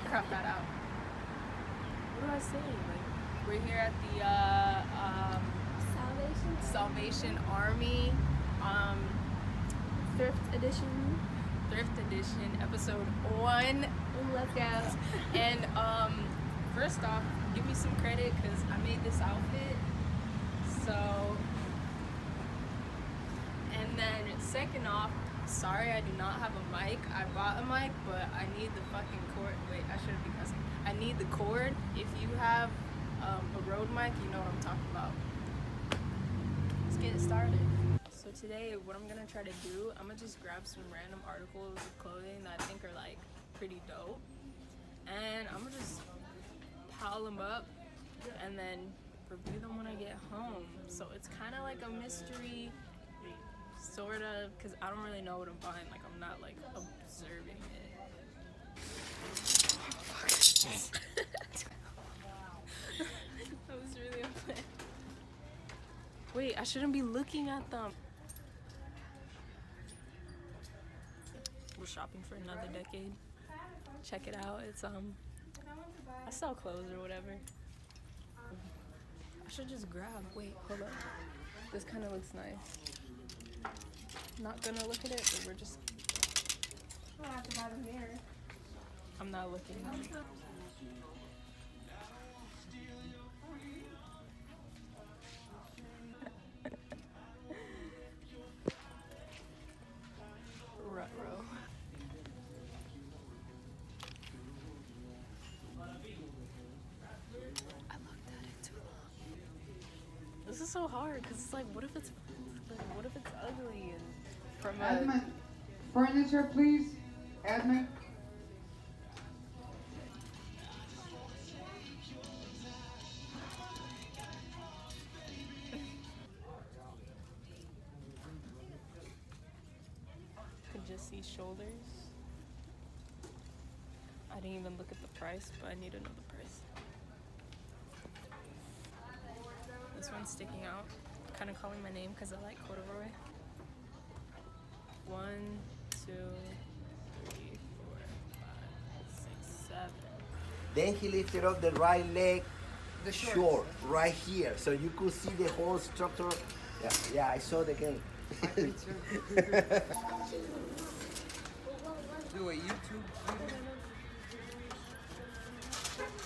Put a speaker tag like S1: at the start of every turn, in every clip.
S1: crop that out. What do I say? Like, we're here at the Salvation Army
S2: Thrift edition.
S1: episode 1.
S2: Let's go.
S1: And first off, give me some credit because I made this outfit. So, and then second off, sorry I do not have a mic. I bought a mic, but I need the fucking cord. Wait, I shouldn't be cussing. I need the cord. If you have a Rode mic, you know what I'm talking about. Let's get it started. So today, what I'm gonna try to do, I'm gonna just grab some random articles of clothing that I think are like pretty dope, and I'm gonna just pile them up and then review them when I get home. So it's kind of like a mystery, sort of, because I don't really know what I'm buying. Like, I'm not like observing it. That was really unplanned. Wait, I shouldn't be looking at them. We're shopping for another decade. Check it out. It's I sell clothes or whatever. I should just grab. Wait, hold up. This kind of looks nice. Not gonna look at it, but we're just.
S2: I'll have to buy the mirror.
S1: I'm not looking. Ruh-roh. I looked at it too long. This is so hard because it's like, what if it's ugly and from a.
S3: Admin, furniture, please. Admin.
S1: Could just see shoulders. I didn't even look at the price, but I need to know the price. This one's sticking out, kind of calling my name because I like corduroy. 1, 2, 3, 4, 5, 6, 7.
S4: Then he lifted up the right leg short, right here, so you could see the whole structure. Yeah, I saw the game.
S3: Do a YouTube video.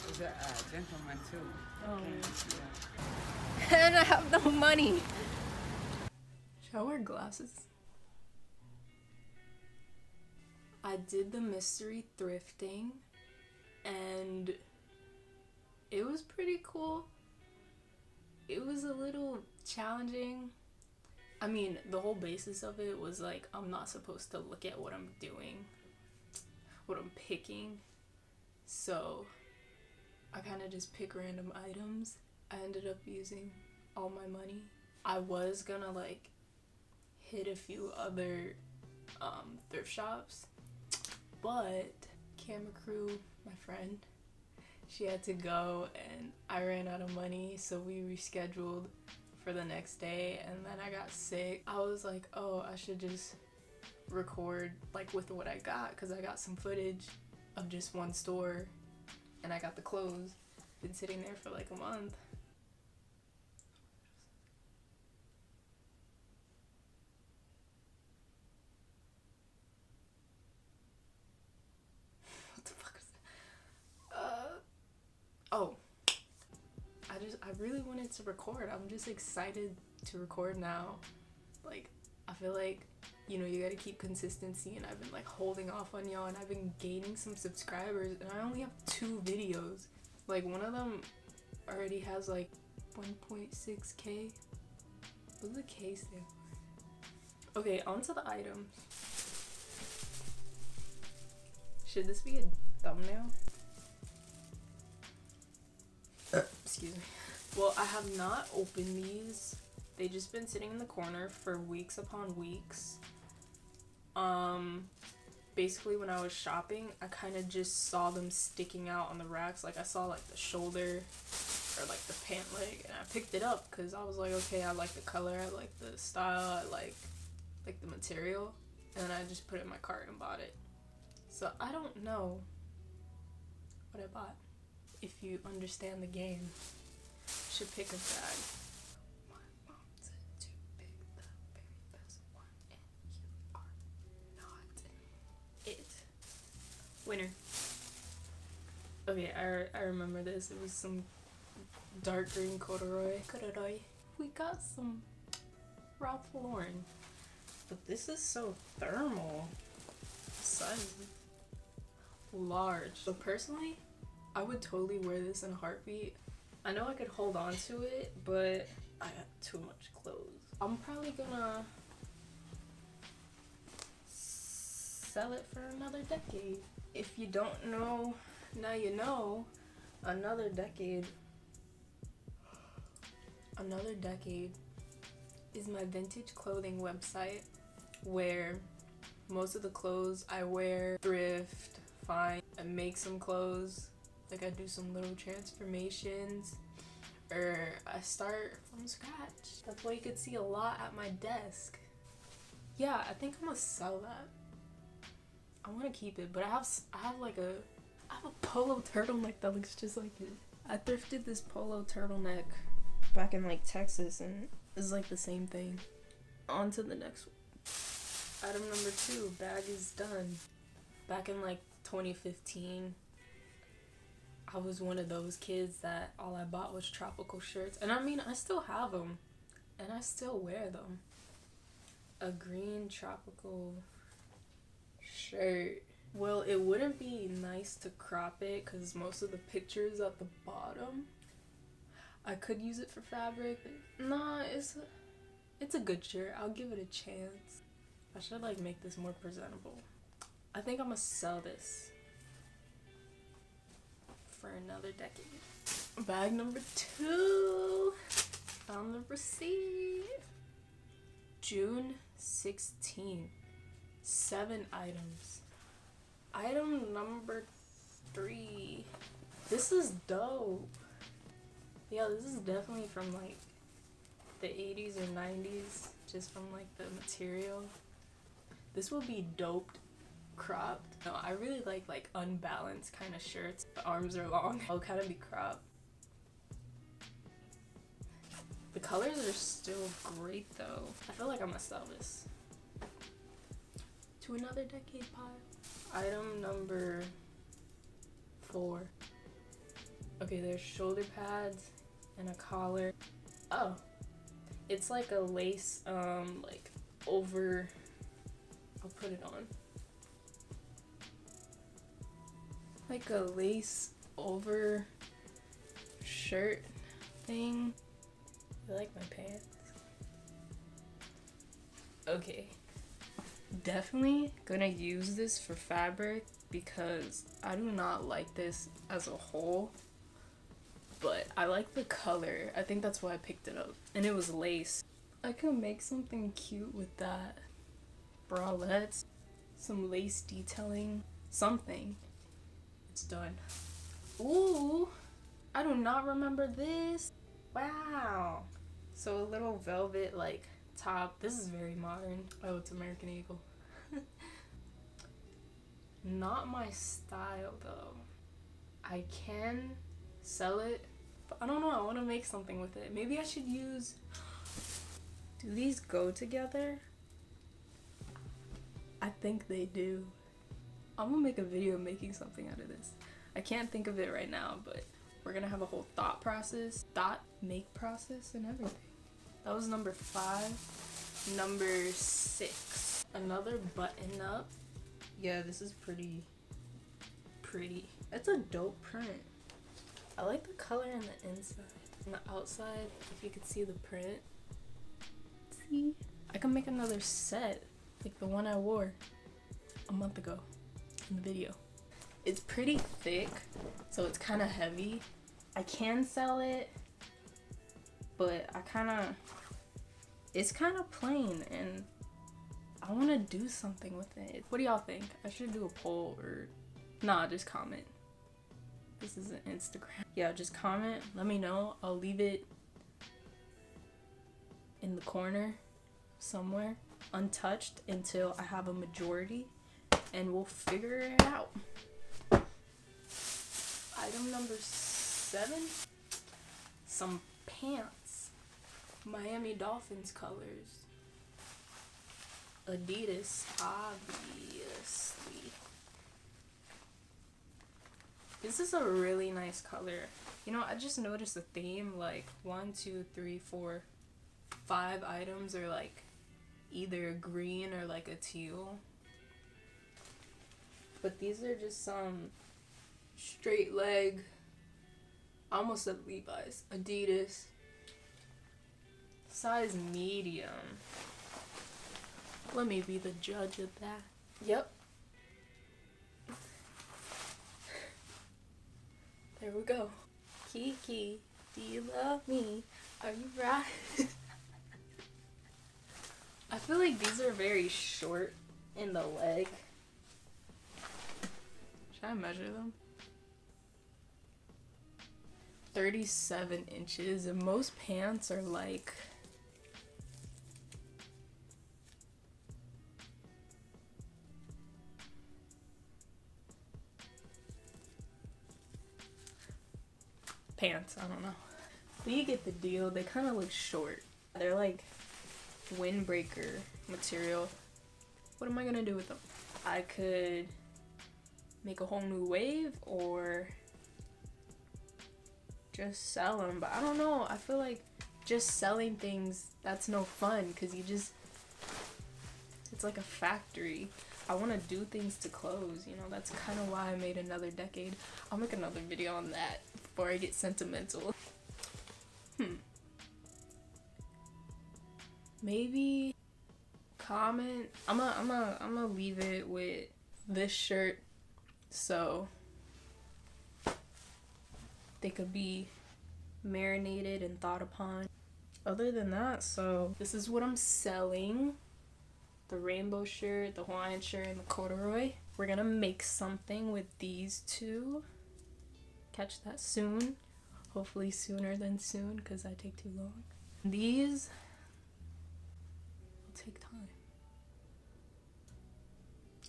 S3: He's a gentleman too.
S1: Oh.
S3: Yeah.
S1: And I have no money. Should I wear glasses? I did the mystery thrifting and it was pretty cool. It was a little challenging. I mean, the whole basis of it was like, I'm not supposed to look at what I'm doing, what I'm picking. So I kind of just pick random items. I ended up using all my money. I was gonna like hit a few other thrift shops, but camera crew, my friend, she had to go and I ran out of money, so we rescheduled for the next day, and then I got sick. I was like, oh, I should just record like with what I got, because I got some footage of just one store and I got the clothes. Been sitting there for like a month. What the fuck is that? Oh. I really wanted to record. I'm just excited to record now. Like, I feel like, you know, you gotta keep consistency, and I've been like holding off on y'all, and I've been gaining some subscribers, and I only have 2 videos. Like, one of them already has like 1.6k. What does the K stand for? Okay, onto the items. Should this be a thumbnail? Excuse me. Well, I have not opened these. They've just been sitting in the corner for weeks upon weeks. Basically when I was shopping, I kind of just saw them sticking out on the racks. Like, I saw like the shoulder or like the pant leg, and I picked it up because I was like, okay, I like the color, I like the style, I like the material, and then I just put it in my cart and bought it. So I don't know what I bought. If you understand the game, you should pick a bag. My mom said to pick the very best one, and you are not it. Winner. Okay, I remember this. It was some dark green corduroy. We got some Ralph Lauren. But this is so thermal. Size is large. But personally, I would totally wear this in a heartbeat. I know I could hold on to it, but I got too much clothes. I'm probably gonna sell it for another decade. If you don't know, now you know. Another decade is my vintage clothing website where most of the clothes I wear, thrift, find, I make some clothes, like I do some little transformations, or I start from scratch. That's why you could see a lot at my desk. Yeah, I think I'm gonna sell that. I want to keep it, but I have a polo turtleneck that looks just like it. I thrifted this polo turtleneck back in like Texas, and it's like the same thing. On to the next one. Item number 2, bag is done. Back in like 2015, I was one of those kids that all I bought was tropical shirts. And I mean, I still have them, and I still wear them. A green tropical shirt. Well, it wouldn't be nice to crop it because most of the pictures at the bottom. I could use it for fabric, but nah, it's a good shirt. I'll give it a chance. I should like make this more presentable. I think I'm gonna sell this for another decade. Bag number 2. Found the receipt. June 16th. 7 items. Item number 3. This is dope. Yeah, this is definitely from like the 80s or 90s, just from like the material. This will be doped cropped. No, I really like unbalanced kind of shirts. The arms are long. I'll kind of be cropped. The colors are still great though. I feel like I'm gonna sell this to another decade pile. Item number 4. Okay, there's shoulder pads and a collar. Oh, it's like a lace, like over, I'll put it on. Like a lace over shirt thing. I like my pants. Okay. Definitely gonna use this for fabric because I do not like this as a whole. But I like the color. I think that's why I picked it up. And it was lace. I could make something cute with that. Bralettes. Some lace detailing. Something. It's done. Ooh! I do not remember this. Wow. So a little velvet like top. This is very modern. Oh, it's American Eagle. Not my style though. I can sell it, but I don't know. I want to make something with it. Maybe I should use. Do these go together? I think they do. I'm gonna make a video making something out of this. I can't think of it right now, but we're gonna have a whole thought make process and everything. That was number 5. Number 6. Another button up. Yeah, this is pretty. It's a dope print. I like the color on the inside. On the outside, if you could see the print. See? I can make another set, like the one I wore a month ago in the video. It's pretty thick, so it's kind of heavy. I can sell it, but it's kind of plain, and I want to do something with it. What do y'all think? I should do a poll, or nah, just comment. This is an Instagram. Yeah, just comment. Let me know. I'll leave it in the corner somewhere, untouched, until I have a majority, and we'll figure it out. Item number 7. Some pants. Miami Dolphins colors. Adidas, obviously. This is a really nice color. You know, I just noticed a theme, like 1, 2, 3, 4, 5 items are like either green or like a teal. But these are just some straight leg, I almost said Levi's, Adidas, size medium. Let me be the judge of that. Yep. There we go. Kiki, do you love me? Are you right? I feel like these are very short in the leg. Should I measure them? 37 inches, and most pants are like pants, I don't know. But you get the deal. They kind of look short. They're like windbreaker material. What am I gonna do with them? I could make a whole new wave or just sell them, but I don't know. I feel like just selling things, that's no fun, because it's like a factory. I want to do things to clothes, you know. That's kind of why I made Another Decade. I'll make another video on that before I get sentimental. Maybe comment. I'm gonna leave it with this shirt so they could be marinated and thought upon. Other than that, so this is what I'm selling. The rainbow shirt, the Hawaiian shirt, and the corduroy. We're gonna make something with these two. Catch that soon. Hopefully sooner than soon, because I take too long. These will take time.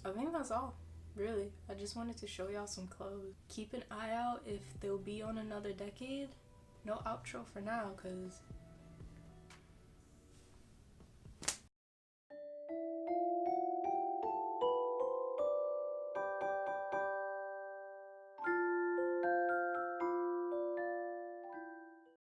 S1: I think that's all, really. I just wanted to show y'all some clothes. Keep an eye out if they'll be on Another Decade. No outro for now, because